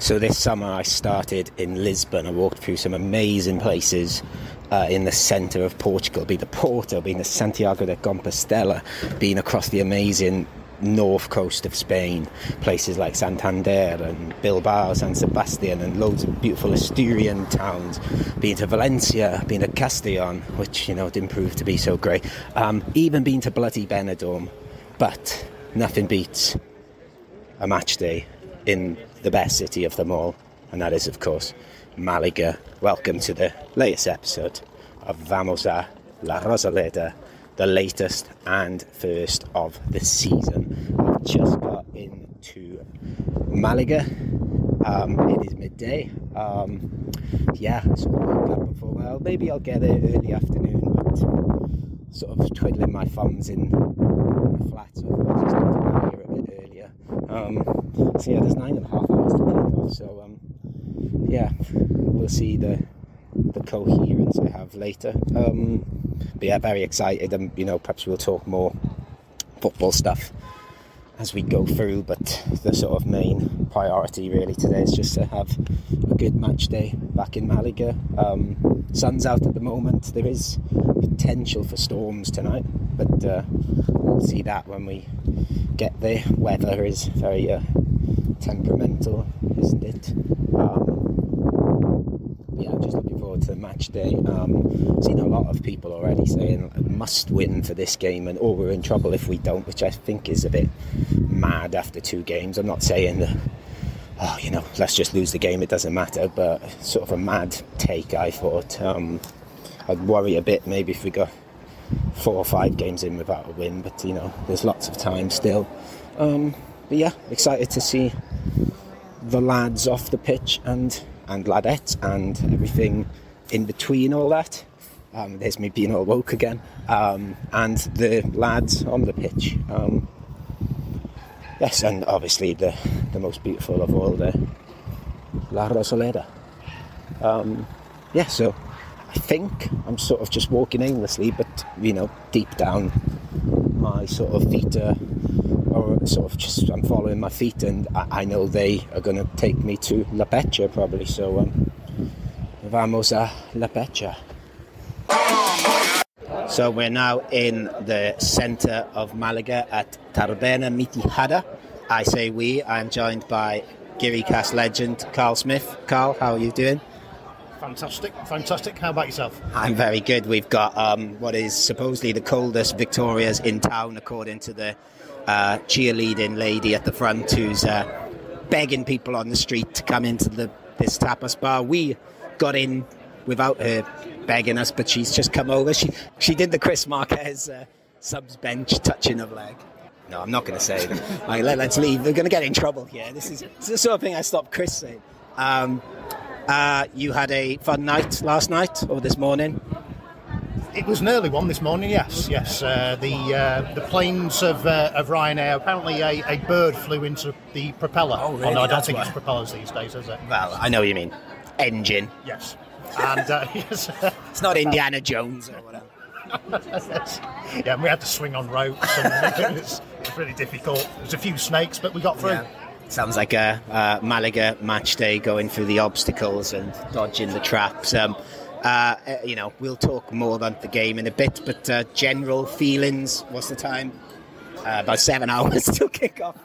So this summer I started in Lisbon. I walked through some amazing places in the centre of Portugal, being the Porto, being the Santiago de Compostela, being across the amazing north coast of Spain, places like Santander and Bilbao, San Sebastian, and loads of beautiful Asturian towns, been to Valencia, been to Castellón, which, you know, didn't prove to be so great, even been to bloody Benidorm, but nothing beats a match day in the best city of them all, and that is, of course, Málaga. Welcome to the latest episode of Vamos a la Rosaleda, the latest and first of the season. I've just got into Málaga. It is midday. I sort of woke up before. Well, maybe I'll get there early afternoon, but sort of twiddling my thumbs in the flat, so I just got to Málaga a bit earlier. There's 9.5 hours to take off. So we'll see the coherence I have later. But yeah, very excited, and perhaps we'll talk more football stuff as we go through, but the sort of main priority really today is just to have a good match day back in Málaga. Sun's out at the moment. There is potential for storms tonight, but we'll see that when we get there. Weather is very temperamental, isn't it? I'm just looking forward to the match day. Seen a lot of people already saying must win for this game, and we're in trouble if we don't, which I think is a bit mad after 2 games. I'm not saying that, let's just lose the game, it doesn't matter, but sort of a mad take, I thought. I'd worry a bit maybe if we got 4 or 5 games in without a win, but there's lots of time still. Excited to see the lads off the pitch and ladettes and everything in between all that. There's me being all woke again, and the lads on the pitch. Yes, and obviously the most beautiful of all, the La Rosaleda. So I think I'm sort of just walking aimlessly, but deep down my sort of feet are sort of just, I'm following my feet, and I know they are going to take me to La Pecha probably, so vamos a La Pecha. So we're now in the centre of Malaga at Taberna Mitijada. I say we. I'm joined by Geary Cast legend Carl Smith. Carl, how are you doing? Fantastic. How about yourself? I'm very good. We've got what is supposedly the coldest Victorias in town, according to the cheerleading lady at the front, who's begging people on the street to come into this tapas bar. We got in without her begging us, but she's just come over. She did the Chris Marquez subs bench touching of leg. No, I'm not going to say that. Let's leave. We're going to get in trouble here. This is the sort of thing I stopped Chris saying. You had a fun night last night or this morning? It was an early one this morning, yes. The planes of Ryanair, apparently a bird flew into the propeller. Oh, really? No, I don't think it's propellers these days, is it? Well, I know what you mean. Engine. Yes. And yes. It's not Indiana Jones or whatever. Yeah, and we had to swing on ropes, and it was really difficult. There's a few snakes, but we got through. Yeah. Sounds like a Malaga match day, going through the obstacles and dodging the traps. We'll talk more about the game in a bit, but general feelings, what's the time? About 7 hours till kick-off.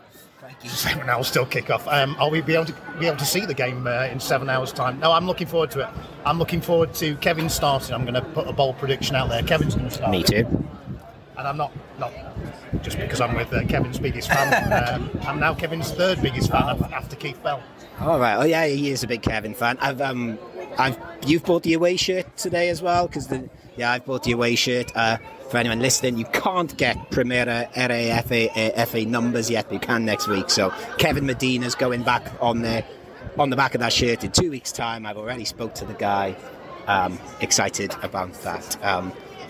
Thank you. 7 hours till kick-off. Are we be able to see the game in 7 hours' time? No, I'm looking forward to it. I'm looking forward to Kevin starting. I'm going to put a bold prediction out there. Kevin's going to start. Me too. And I'm not just because I'm with Kevin's biggest fan. I'm now Kevin's 3rd biggest fan after Keith Bell. All right. Oh yeah, he is a big Kevin fan. You've bought the away shirt today as well, because I've bought the away shirt. For anyone listening, you can't get Primera FA numbers yet, but you can next week. So Kevin Medina's going back on the back of that shirt in 2 weeks' time. I've already spoke to the guy. Excited about that.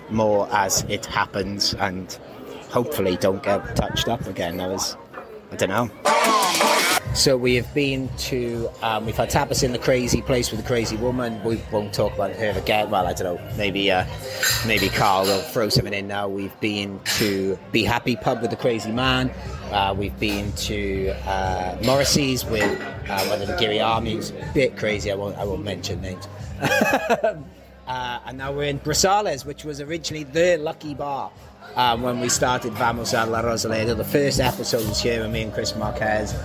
More as it happens, and hopefully don't get touched up again. I don't know. So we have been to, we've had tapas in the crazy place with the crazy woman. We won't talk about her again. Well, I don't know. Maybe Carl will throw something in now. We've been to Be Happy pub with the crazy man. We've been to Morrissey's with one of the Giri Armies. Bit crazy. I won't mention names. And now we're in Rosales, which was originally the lucky bar when we started Vamos a la Rosaleda. The first episode was here with me and Chris Marquez.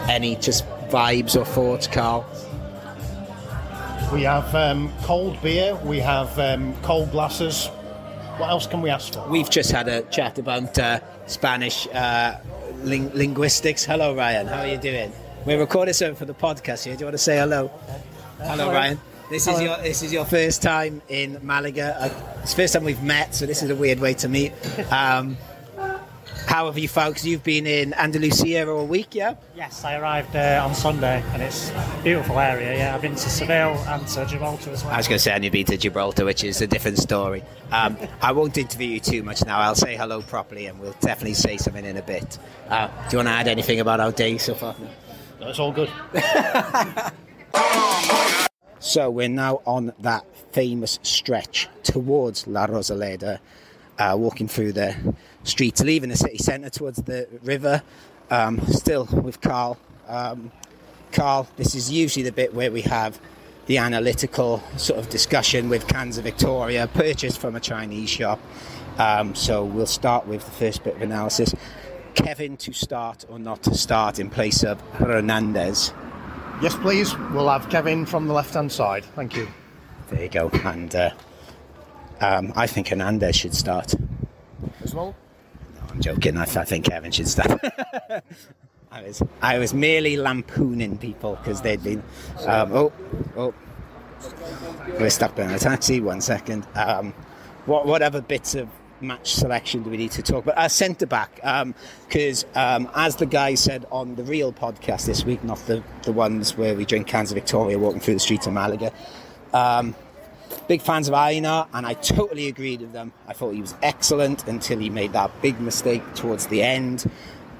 Any just vibes or thoughts, Carl? We have cold beer. We have cold glasses. What else can we ask for? We've just had a chat about Spanish linguistics. Hello, Ryan. How are you doing? We're recording something for the podcast here. Do you want to say hello? Hello, Ryan. This is your first time in Malaga. It's the first time we've met, so this is a weird way to meet. How have you found? Because you've been in Andalusia all week, yeah? Yes, I arrived on Sunday, and it's a beautiful area. Yeah, I've been to Seville and to Gibraltar as well. I was going to say, and you've been to Gibraltar, which is a different story. I won't interview you too much now. I'll say hello properly, and we'll definitely say something in a bit. Do you want to add anything about our day so far? No, it's all good. So we're now on that famous stretch towards La Rosaleda, walking through the streets, leaving the city centre towards the river. Still with Carl. Carl, this is usually the bit where we have the analytical sort of discussion with cans of Victoria purchased from a Chinese shop. So we'll start with the first bit of analysis. Kevin to start or not to start in place of Hernandez? Yes, please. We'll have Kevin from the left-hand side. Thank you. There you go. And I think Hernandez should start. As well? No, I'm joking. I think Kevin should start. I was merely lampooning people because they'd been... We're stuck in a taxi. 1 second. What other bits of match selection do we need to talk about? Centre-back, because as the guy said on the real podcast this week, not the ones where we drink cans of Victoria walking through the streets of Malaga, big fans of Aina, and I totally agreed with them. I thought he was excellent until he made that big mistake towards the end.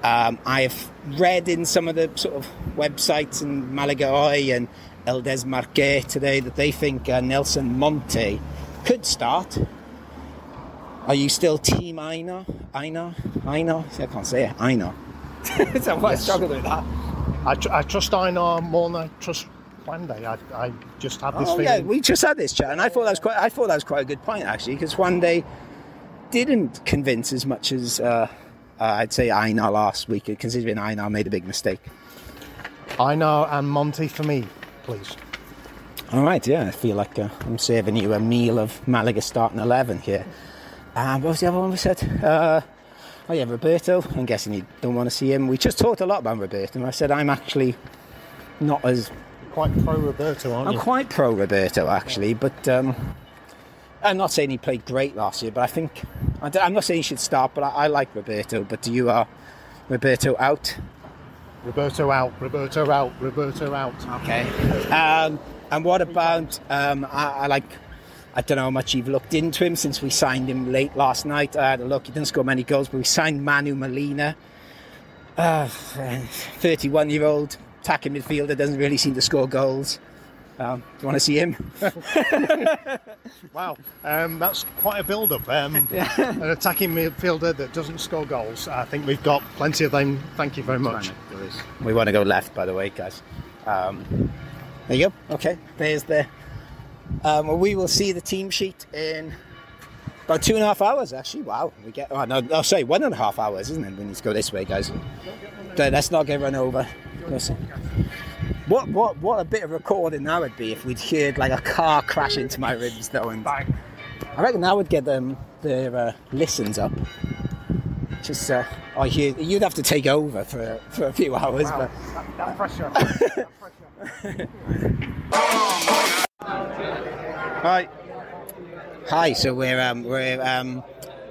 I've read in some of the sort of websites in Malaga Hoy and El Desmarque today that they think Nelson Monte could start. Are you still Team Aina? I can't say it. Aina. So I struggled with that. I trust Aina more than I trust Juan Day. I just had this feeling. Yeah, we just had this chat, and I thought that was quite a good point actually, because Juan Day didn't convince as much as I'd say Aina last week, considering Aina made a big mistake. Aina and Monty for me, please. All right, yeah, I feel like I'm serving you a meal of Malaga starting 11 here. What was the other one we said? Roberto. I'm guessing you don't want to see him. We just talked a lot about Roberto, and I said I'm actually not as... Quite pro-Roberto, aren't you? I'm quite pro-Roberto, actually, but I'm not saying he played great last year, but I think... I'm not saying he should start, but I like Roberto. But do you are Roberto out? Roberto out, Roberto out, Roberto out. Okay. And what about... I don't know how much you've looked into him since we signed him late last night. I had a look. He didn't score many goals, but we signed Manu Molina. 31-year-old attacking midfielder, doesn't really seem to score goals. Do you want to see him? Wow, that's quite a build-up. An attacking midfielder that doesn't score goals. I think we've got plenty of them. Thank you very much. We want to go left, by the way, guys. There you go. Okay, there's the... we will see the team sheet in about 2.5 hours, actually. Wow. We get... Oh, no, sorry, 1.5 hours, isn't it? We need to go this way, guys. Let's not get run over. What a bit of recording that would be if we'd heard like a car crash into my ribs, though. And I reckon that would get them their listens up. Just, you'd have to take over for a few hours. Wow. But that pressure. Hi. So we're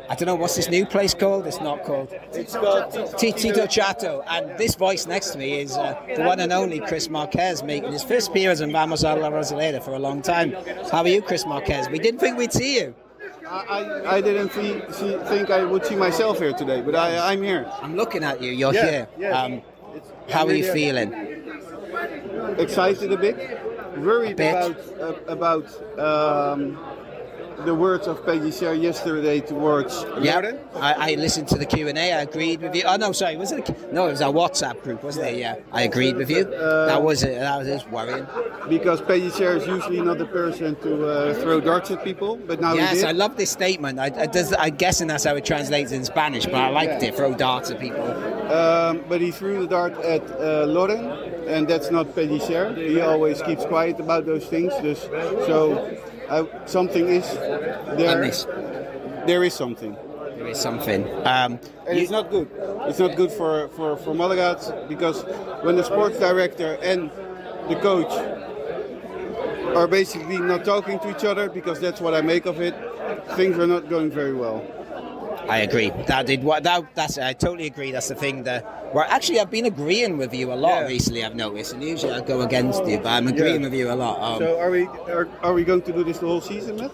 I don't know, what's this new place called? It's not called. It's called Tito Chato, and this voice next to me is the one and only Chris Marquez, making his first appearance in Vamos a la Rosaleda for a long time. How are you, Chris Marquez? We didn't think we'd see you. I didn't think I would see myself here today, but I'm here. I'm looking at you. You're here. Yeah. How are you feeling? Excited a bit. Worried about the words of Peggy Share yesterday towards Jordan? I listened to the Q&A. I agreed with you. Oh no, sorry, was it? No, it was our WhatsApp group, wasn't it? Yeah, I agreed with you. That was it. That was worrying. Because Peggy Share is usually not the person to throw darts at people, but now he did. I love this statement. I'm guessing that's how it translates in Spanish, but I liked it. Throw darts at people. But he threw the dart at Lauren, and that's not Peggy Share. He always keeps quiet about those things. Something is there. There is something. There is something. And it's not good. It's not good for Málaga, because when the sports director and the coach are basically not talking to each other, because that's what I make of it, things are not going very well. I agree. I totally agree. That's the thing. Actually, I've been agreeing with you a lot recently. I've noticed, and usually I go against you, but I'm agreeing with you a lot. So are we going to do this the whole season, Matt?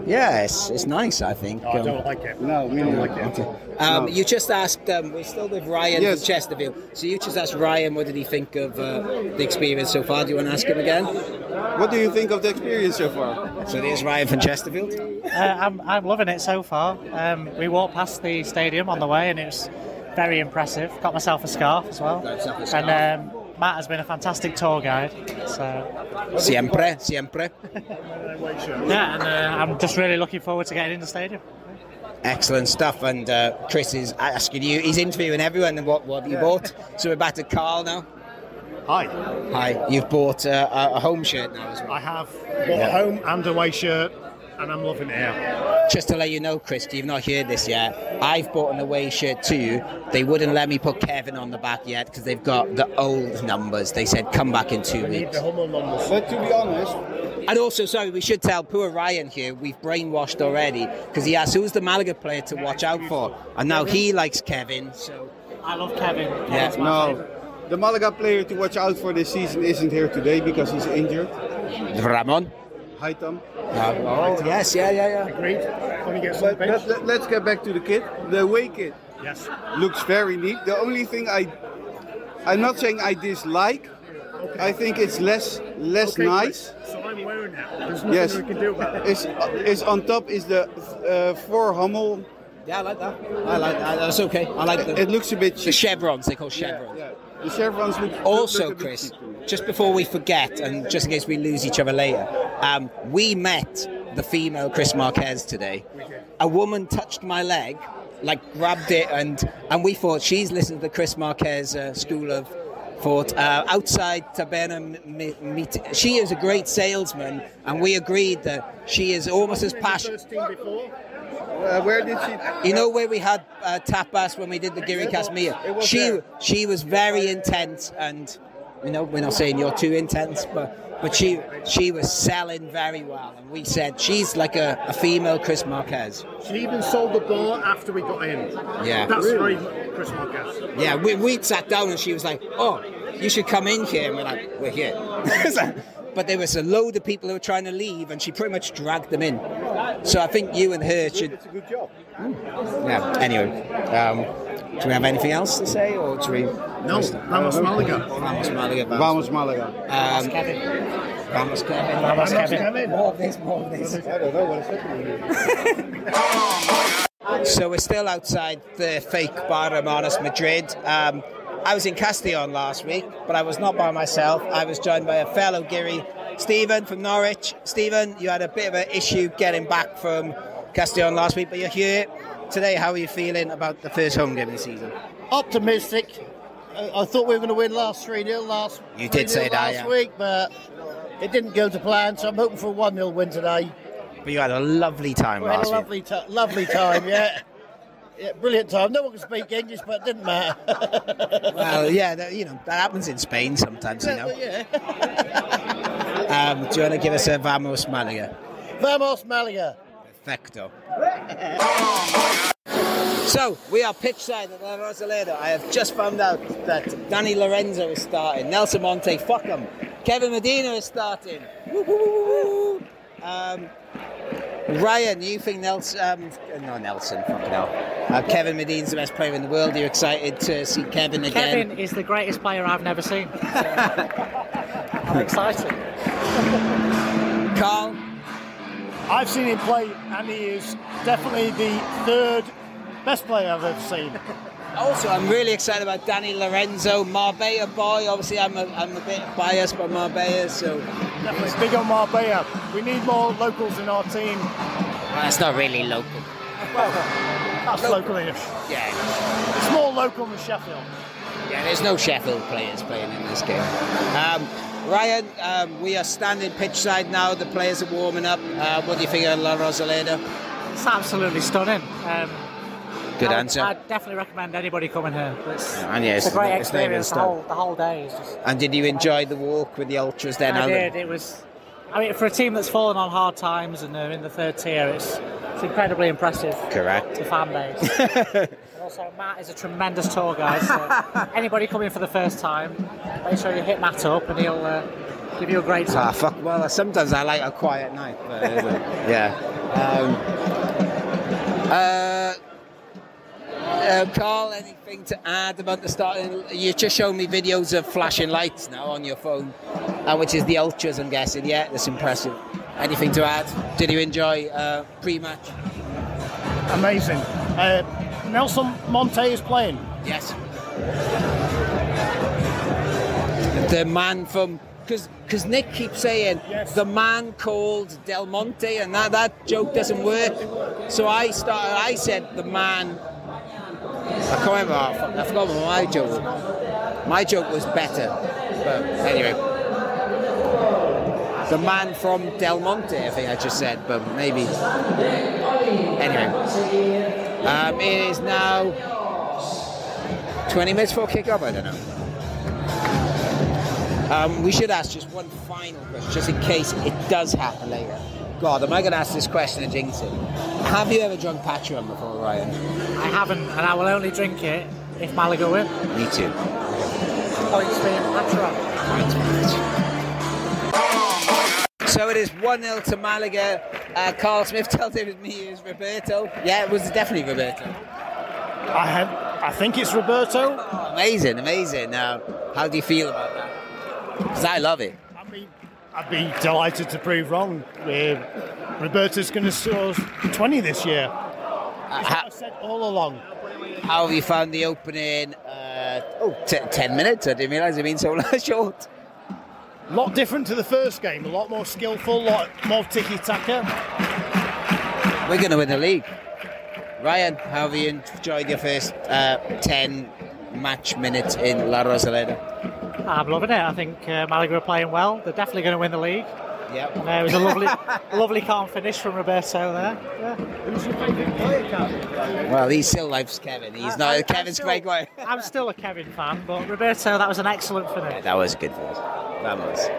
Yeah, it's nice. I think. I don't like it. No, we don't like it. Okay. You just asked. We're still with Ryan from Chesterfield. So you just asked Ryan, what did he think of the experience so far? Do you want to ask him again? What do you think of the experience so far? So there's Ryan from Chesterfield. I'm loving it so far. We walked past the stadium on the way, and it was very impressive. Got myself a scarf as well. And Matt has been a fantastic tour guide. So siempre. Yeah, and I'm just really looking forward to getting in the stadium. Excellent stuff. And Chris is asking you. He's interviewing everyone. And what have you bought? So we're back to Carl now. Hi. You've bought a home shirt now as well. I have bought a home and away shirt, and I'm loving it here. Just to let you know, Chris, you've not heard this yet. I've bought an away shirt too. They wouldn't let me put Kevin on the back yet because they've got the old numbers. They said come back in 2 weeks. But to be honest, and also, sorry, we should tell poor Ryan here, we've brainwashed already, because he asked who's the Malaga player to watch out for, and now he likes Kevin. So I love Kevin. No. The Malaga player to watch out for this season isn't here today because he's injured. Ramon. Hi, Tom. Yes, yeah. Agreed. When he gets on the bench. Let's get back to the kit. The away kit looks very neat. The only thing I'm not saying I dislike. Okay. I think it's less nice. So I'm wearing it. There's nothing we can do about it. It's on top is the 4 Hummel. Yeah, I like that. That's okay. I like It looks a bit cheap. The chevrons. They call chevrons. Yeah. The chevrons look. Also, look Chris, just before we forget, and just in case we lose each other later, we met the female Chris Marquez today. A woman touched my leg, grabbed it, and we thought she's listened to the Chris Marquez School of Thought outside Taberna. She is a great salesman, and we agreed that she is almost as passionate. Where did she? You know where we had tapas when we did the Giri Casmia? She was very intense, and we're not saying you're too intense, but she was selling very well, and we said she's like a female Chris Marquez. She even sold the bar after we got in. Yeah, that's very Chris Marquez. Yeah, we sat down and she was like, "Oh, you should come in here," and we're like, "We're here." But there was a load of people who were trying to leave, and she pretty much dragged them in. So I think you and her should. It's a good job. Yeah. Anyway, do we have anything else to say, or do we? No. Vamos Malaga. Vamos Malaga. Vamos Malaga. Vamos Kevin. Vamos Kevin. Vamos Kevin. More of this. I don't know what it's happening. So we're still outside the fake Bar Hermanos Madrid. I was in Castellón last week, but I was not by myself. I was joined by a fellow Giri, Stephen from Norwich. Stephen, you had a bit of an issue getting back from Castellón last week, but you're here today. How are you feeling about the first home game of the season? Optimistic. I thought we were going to win last 3-0 last week, but it didn't go to plan, so I'm hoping for a 1-0 win today. But you had a lovely time last week. Lovely time, yeah. Yeah, brilliant time. No one can speak English, but it didn't matter. Well, yeah, that happens in Spain sometimes, Yeah. Do you want to give us a Vamos Malaga? Vamos Malaga. Perfecto. So, we are pitchside at La Rosaleda. I have just found out that Danny Lorenzo is starting. Nelson Monte, fuck him. Kevin Medina is starting. Woo-hoo-hoo-hoo-hoo. Ryan, you think Kevin Medina's the best player in the world? Are you excited to see Kevin again? Kevin is the greatest player I've never seen. So I'm excited. Carl? I've seen him play, and he is definitely the third best player I've ever seen. Also, I'm really excited about Danny Lorenzo, Marbella boy. Obviously, I'm a bit biased by Marbella, so definitely big on Marbella. We need more locals in our team. Well, it's not really local. Well, that's local-ish. Yeah, it's more local than Sheffield. Yeah, there's no Sheffield players playing in this game. Ryan, we are standing pitch side now. The players are warming up. What do you think of La Rosaleda? It's absolutely stunning. Good answer. I'd definitely recommend anybody coming here. It's it's a great experience. The whole day is just. And did you enjoy the walk with the ultras then? I did. It was. I mean, for a team that's fallen on hard times and in the third tier, it's incredibly impressive. Correct. The fan base. And also, Matt is a tremendous tour guide. So anybody coming for the first time, make sure you hit Matt up, and he'll give you a great time. Well, sometimes I like a quiet night. But, yeah. Carl, anything to add about the starting? You just showed me videos of flashing lights now on your phone, which is the ultras, I'm guessing. Yeah, that's impressive. Anything to add? Did you enjoy pre-match? Amazing. Nelson Monte is playing. Yes. The man from... Because Nick keeps saying the man called Del Monte, and that joke doesn't work. So I said the man... I can't remember. I forgot what my joke was. My joke was better. But anyway. The man from Del Monte, I think I just said, but maybe. Anyway. It is now 20 minutes before kick-off, I don't know. We should ask just one final question, just in case it does happen later. God, am I going to ask this question and jinx it? Have you ever drunk Patreon before, Ryan? I haven't, and I will only drink it if Malaga win. Me too. Points for Patreon. So it is 1-0 to Malaga. Carl Smith tells it was me, it was Roberto. Yeah, it was definitely Roberto. I think it's Roberto. Oh, amazing. How do you feel about that? Because I love it. I'd be delighted to prove wrong. Roberto's going to score 20 this year. That's what I said all along. How have you found the opening? 10 minutes. I didn't realise it'd been so short. A lot different to the first game. A lot more skillful, a lot more tiki-taka. We're going to win the league. Ryan, how have you enjoyed your first 10 match minutes in La Rosaleda? I'm loving it. I think Malaga are playing well. They're definitely going to win the league. Yep. It was a lovely calm finish from Roberto there. Yeah. Who's your favourite player, Kevin? Well, he still loves Kevin. He's not. Kevin's great guy. I'm still a Kevin fan, but Roberto, that was an excellent finish. Yeah, that was a good finish. That was.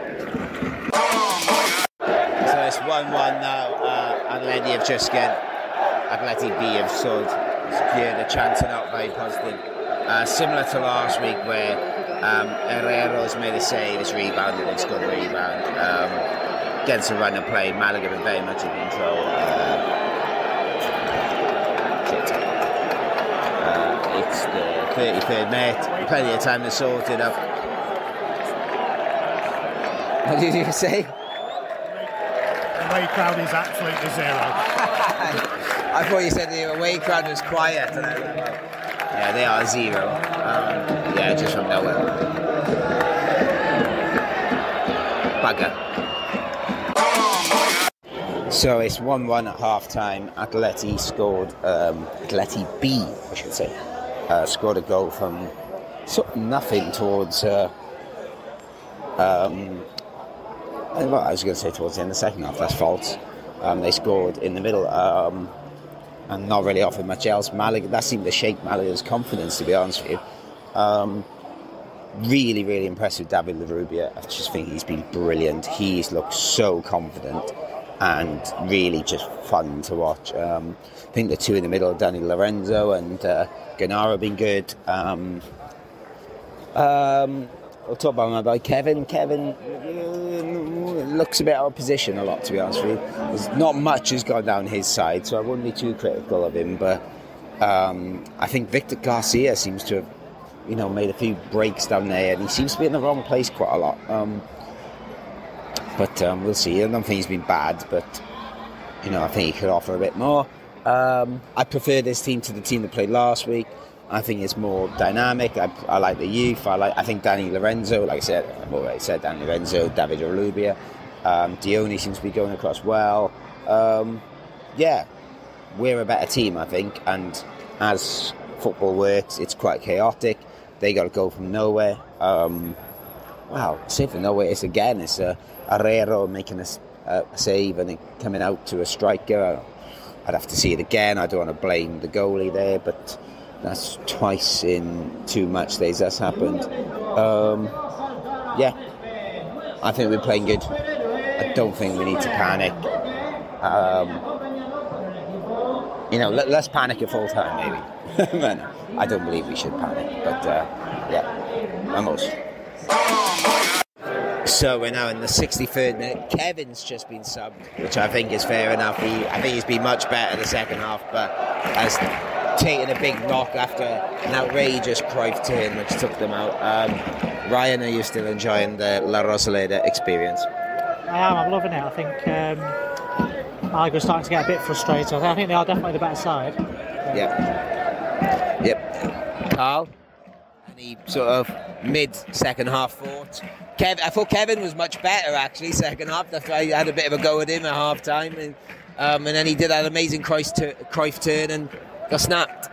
So it's 1-1 now. Atleti have just Atleti B have secured a chance and not very positive. Similar to last week where Herrera's made a save, it's rebounded and scored a rebound. Against a run and play, Malaga been very much in control. It's the 33rd minute, plenty of time to sort it up. What did you say? The away crowd is absolutely zero. I thought you said the away crowd was quiet. Yeah, they are zero. Just from nowhere. Bugger. So it's 1-1 at half-time. Atleti scored, Atleti B, I should say, scored a goal from sort of nothing towards, I was going to say towards the end of the second half, that's false. They scored in the middle and not really offered much else. Malaga, that seemed to shake Malaga's confidence, to be honest with you. Really, really impressed with David Larrubia. I just think he's been brilliant. He's looked so confident and really just fun to watch. I think the two in the middle, Danny Lorenzo and Gennaro, have been good. I'll talk about Kevin. Kevin looks a bit out of position a lot, to be honest with you. There's not much has gone down his side, so I wouldn't be too critical of him. But I think Victor Garcia seems to have, made a few breaks down there, and he seems to be in the wrong place quite a lot. But we'll see. I don't think he's been bad, but I think he could offer a bit more. I prefer this team to the team that played last week. I think it's more dynamic. I like the youth. I think Danny Lorenzo, like I said, I've already said Danny Lorenzo, David Olubia. Dione seems to be going across well. We're a better team, I think. And as football works, it's quite chaotic. They got to go from nowhere. Save from nowhere. It's Herrero making a save and then coming out to a striker. I'd have to see it again. I don't want to blame the goalie there, but that's twice in 2 match days that's happened. I think we're playing good. I don't think we need to panic. Let's panic at full time, maybe. No, I don't believe we should panic, but vamos. So we're now in the 63rd minute. Kevin's just been subbed, which I think is fair enough. I think he's been much better the second half, but has taken a big knock after an outrageous Cruyff turn, which took them out. Ryan, are you still enjoying the La Rosaleda experience? I am. I'm loving it. I think Malaga's starting to get a bit frustrated. I think they are definitely the better side. Yep. Carl? Any sort of mid-second half thoughts? I thought Kevin was much better, actually, second half. That's why I had a bit of a go at him at half-time. And then he did that amazing Cruyff turn and got snapped.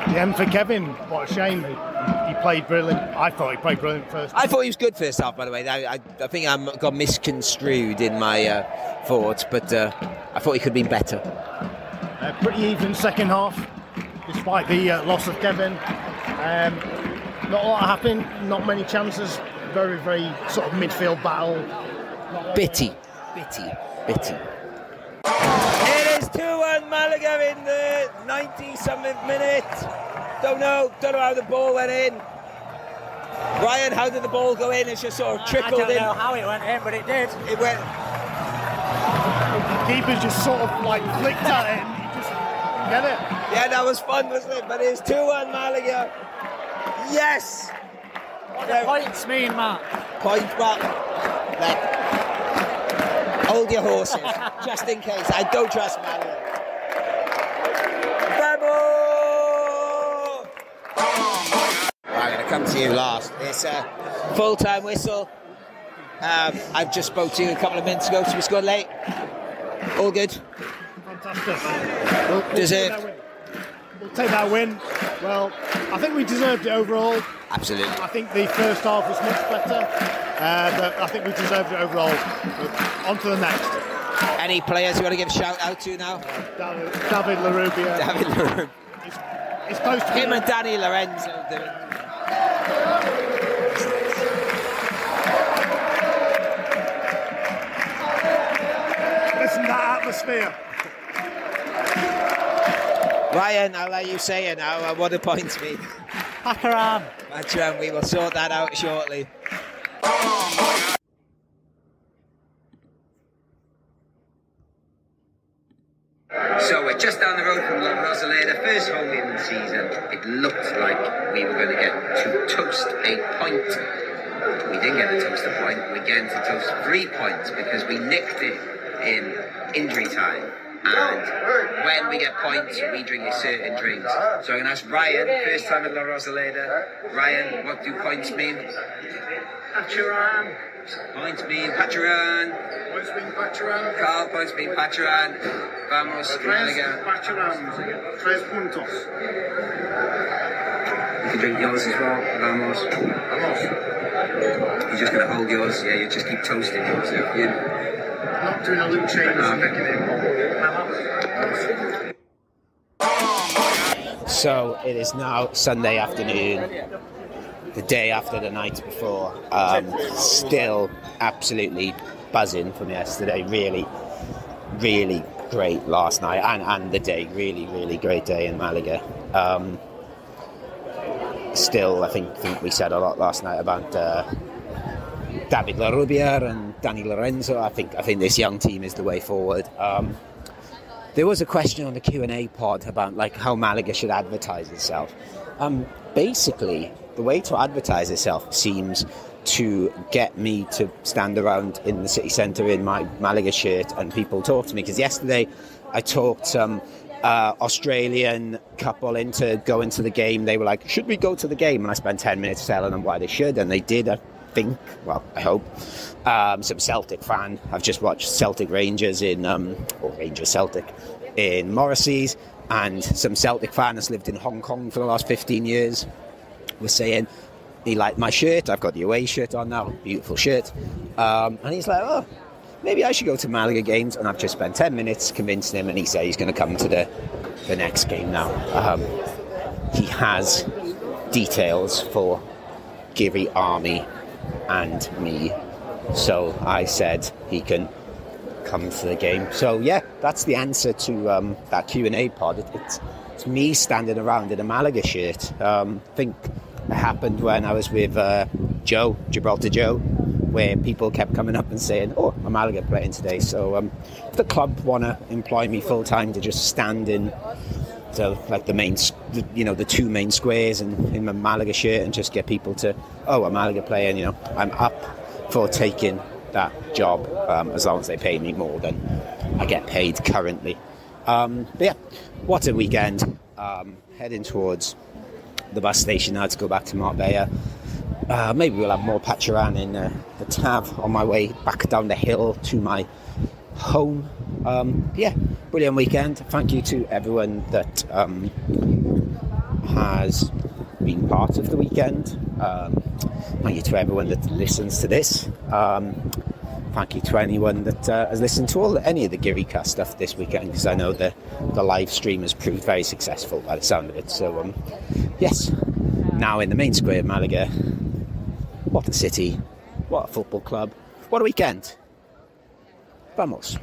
The end for Kevin. What a shame. He played brilliant. I thought he played brilliant first. I thought he was good first half, by the way. I think I got misconstrued in my thoughts, but I thought he could have been better. Pretty even second half, despite the loss of Kevin. Not a lot happened, not many chances. Very, very sort of midfield battle. Bitty. It is 2-1 Malaga in the 90-something minute. Don't know how the ball went in. Ryan, how did the ball go in? It's just sort of trickled in. I don't know how it went in, but it did. It went. The keeper just sort of like flicked at it and he just get it. Yeah, that was fun, wasn't it? But it's 2-1 Malaga. Yes! What do points mean, Matt? Point back. Hold your horses, just in case. I don't trust Malaga. I'm going to come to you last. It's a full-time whistle. I've just spoke to you a couple of minutes ago, so we scored late. All good. Fantastic. Deserved. We'll take that win. Well, I think we deserved it overall. Absolutely. I think the first half was much better, but I think we deserved it overall. On to the next. Any players you want to give a shout out to now? David Larubia. He's close to him and Danny Lorenzo doing. Listen to that atmosphere. Ryan, I'll let you say it now. What do points mean? Pacharan, we will sort that out shortly. So we're just down the road from La Rosaleda, first home game of the season. It looked like we were going to get to toast a point. We didn't get to toast a point. We get to toast 3 points because we nicked it in injury time. And when we get points, we drink a certain drinks. So I'm going to ask Ryan, first time at La Rosaleda. Ryan, what do points mean? Pacharan. Points mean Pacharan. Points mean Pacharan. Carl, points mean Pacharan. Vamos, Malaga. Pacharan. 3 puntos. You can drink yours as well. Vamos. You're just going to hold yours. Yeah, you just keep toasting yours. Not doing a little change. So it is now Sunday afternoon, the day after the night before. Still absolutely buzzing from yesterday. Really, really great last night and the day. Really, really great day in Malaga. Still, I think we said a lot last night about David Larubia and Danny Lorenzo. I think this young team is the way forward. There was a question on the Q&A pod about how Malaga should advertise itself. Basically, the way to advertise itself seems to get me to stand around in the city centre in my Malaga shirt and people talk to me. Because yesterday I talked some Australian couple into going to the game. They were like, should we go to the game? And I spent 10 minutes telling them why they should, and they did, I think. Well, I hope. Some Celtic fan. I've just watched Celtic Rangers Celtic in Morrissey's, and some Celtic fan that's lived in Hong Kong for the last 15 years was saying he liked my shirt. I've got the away shirt on now, beautiful shirt. And he's like, oh, maybe I should go to Malaga games. And I've just spent 10 minutes convincing him, and he said he's going to come to the next game now. He has details for Giri, Army and me. So I said he can come to the game. So yeah, that's the answer to that Q&A pod. It's me standing around in a Malaga shirt. I think it happened when I was with Gibraltar Joe, where people kept coming up and saying, oh, I'm Malaga playing today. So if the club want to employ me full time to just stand in the two main squares and in my Malaga shirt and just get people to, oh, I'm Malaga playing, I'm up for taking that job, as long as they pay me more than I get paid currently. But yeah, what a weekend. Heading towards the bus station now to go back to Marbella. Maybe we'll have more Pacharan in the Tav on my way back down the hill to my home. Yeah, brilliant weekend. Thank you to everyone that has been part of the weekend. Thank you to everyone that listens to this. Thank you to anyone that has listened to any of the GiriCast stuff this weekend, because I know the live stream has proved very successful by the sound of it. So yes, now in the main square of Malaga. What a city, what a football club, what a weekend. Vamos.